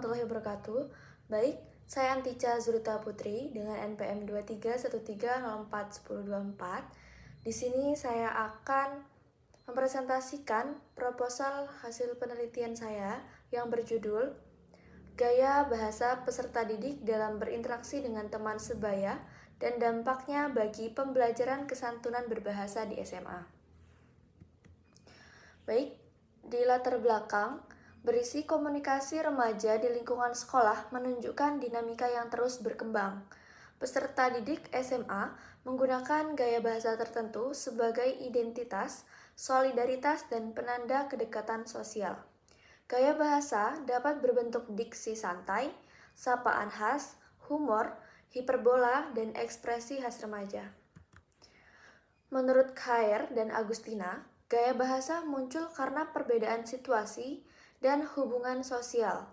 warahmatullahi wabarakatuh. Baik, saya Antica Zuruta Putri dengan NPM 2313041024. Di sini saya akan mempresentasikan proposal hasil penelitian saya yang berjudul Gaya Bahasa Peserta Didik dalam Berinteraksi dengan Teman Sebaya dan Dampaknya bagi Pembelajaran Kesantunan Berbahasa di SMA. Baik, di latar belakang, berisi komunikasi remaja di lingkungan sekolah menunjukkan dinamika yang terus berkembang. Peserta didik SMA menggunakan gaya bahasa tertentu sebagai identitas, solidaritas, dan penanda kedekatan sosial. Gaya bahasa dapat berbentuk diksi santai, sapaan khas, humor, hiperbola, dan ekspresi khas remaja. Menurut Khair dan Agustina, gaya bahasa muncul karena perbedaan situasi dan hubungan sosial.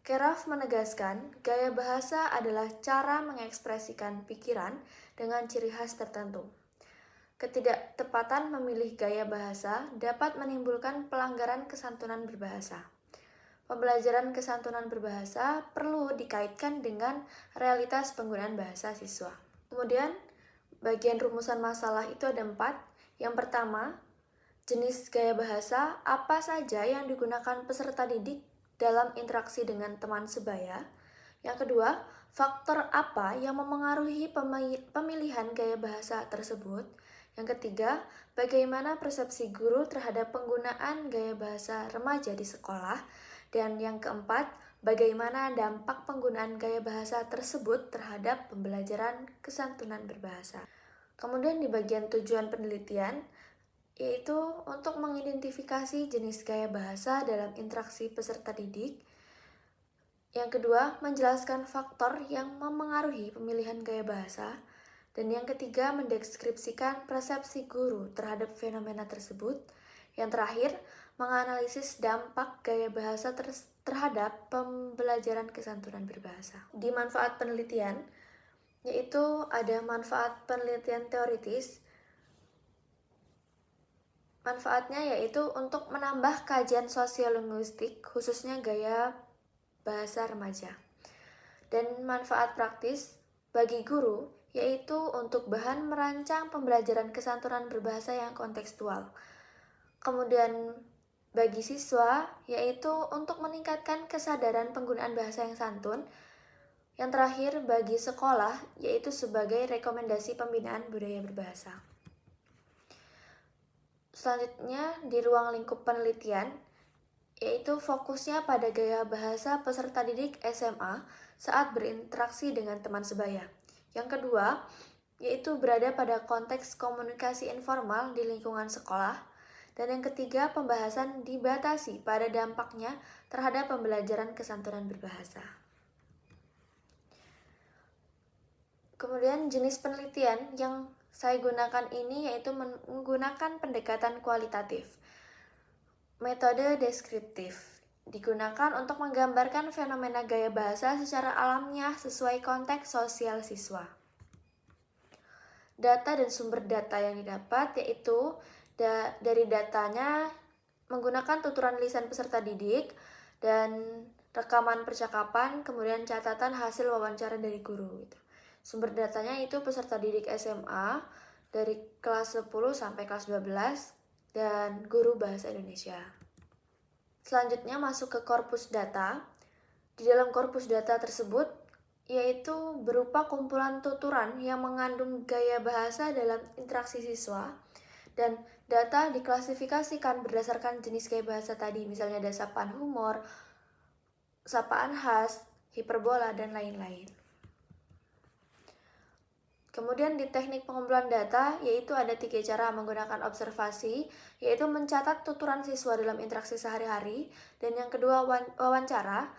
Keraf menegaskan, gaya bahasa adalah cara mengekspresikan pikiran dengan ciri khas tertentu. Ketidaktepatan memilih gaya bahasa dapat menimbulkan pelanggaran kesantunan berbahasa. Pembelajaran kesantunan berbahasa perlu dikaitkan dengan realitas penggunaan bahasa siswa. Kemudian, bagian rumusan masalah itu ada 4. Yang pertama, jenis gaya bahasa apa saja yang digunakan peserta didik dalam interaksi dengan teman sebaya. Yang kedua, faktor apa yang memengaruhi pemilihan gaya bahasa tersebut. Yang ketiga, bagaimana persepsi guru terhadap penggunaan gaya bahasa remaja di sekolah. Dan yang keempat, bagaimana dampak penggunaan gaya bahasa tersebut terhadap pembelajaran kesantunan berbahasa. Kemudian di bagian tujuan penelitian, yaitu untuk mengidentifikasi jenis gaya bahasa dalam interaksi peserta didik. Yang kedua, menjelaskan faktor yang memengaruhi pemilihan gaya bahasa. Dan yang ketiga, mendeskripsikan persepsi guru terhadap fenomena tersebut. Yang terakhir, menganalisis dampak gaya bahasa terhadap pembelajaran kesantunan berbahasa. Di manfaat penelitian, yaitu ada manfaat penelitian teoritis. Manfaatnya yaitu untuk menambah kajian sosiolinguistik, khususnya gaya bahasa remaja. Dan manfaat praktis bagi guru yaitu untuk bahan merancang pembelajaran kesantunan berbahasa yang kontekstual. Kemudian bagi siswa yaitu untuk meningkatkan kesadaran penggunaan bahasa yang santun. Yang terakhir bagi sekolah yaitu sebagai rekomendasi pembinaan budaya berbahasa. Selanjutnya di ruang lingkup penelitian, yaitu fokusnya pada gaya bahasa peserta didik SMA saat berinteraksi dengan teman sebaya. Yang kedua, yaitu berada pada konteks komunikasi informal di lingkungan sekolah. Dan yang ketiga, pembahasan dibatasi pada dampaknya terhadap pembelajaran kesantunan berbahasa. Kemudian jenis penelitian yang saya gunakan ini yaitu menggunakan pendekatan kualitatif. Metode deskriptif digunakan untuk menggambarkan fenomena gaya bahasa secara alamiah sesuai konteks sosial siswa. Data dan sumber data yang didapat yaitu dari datanya menggunakan tuturan lisan peserta didik dan rekaman percakapan, kemudian catatan hasil wawancara dari guru. Sumber datanya itu peserta didik SMA dari kelas 10 sampai kelas 12 dan guru bahasa Indonesia. Selanjutnya masuk ke korpus data. Di dalam korpus data tersebut yaitu berupa kumpulan tuturan yang mengandung gaya bahasa dalam interaksi siswa dan data diklasifikasikan berdasarkan jenis gaya bahasa tadi, misalnya ada sapaan humor, sapaan khas, hiperbola, dan lain-lain. Kemudian di teknik pengumpulan data, yaitu ada 3 cara menggunakan observasi, yaitu mencatat tuturan siswa dalam interaksi sehari-hari, dan yang kedua wawancara,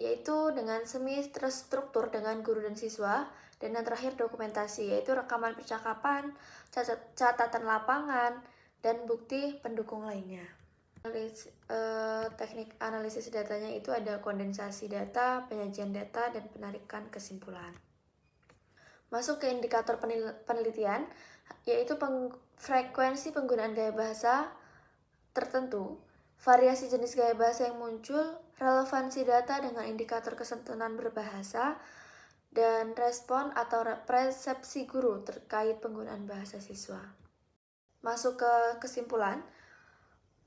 yaitu dengan semi terstruktur dengan guru dan siswa, dan yang terakhir dokumentasi, yaitu rekaman percakapan, catatan lapangan, dan bukti pendukung lainnya. Teknik analisis datanya itu ada kondensasi data, penyajian data, dan penarikan kesimpulan. Masuk ke indikator penelitian, yaitu frekuensi penggunaan gaya bahasa tertentu, variasi jenis gaya bahasa yang muncul, relevansi data dengan indikator kesantunan berbahasa, dan respon atau persepsi guru terkait penggunaan bahasa siswa. Masuk ke kesimpulan,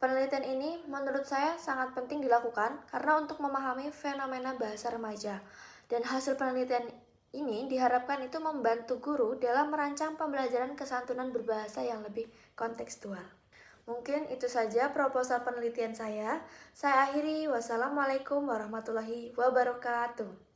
penelitian ini menurut saya sangat penting dilakukan karena untuk memahami fenomena bahasa remaja. Dan hasil penelitian ini diharapkan itu membantu guru dalam merancang pembelajaran kesantunan berbahasa yang lebih kontekstual. Mungkin itu saja proposal penelitian saya. Saya akhiri. Wassalamualaikum warahmatullahi wabarakatuh.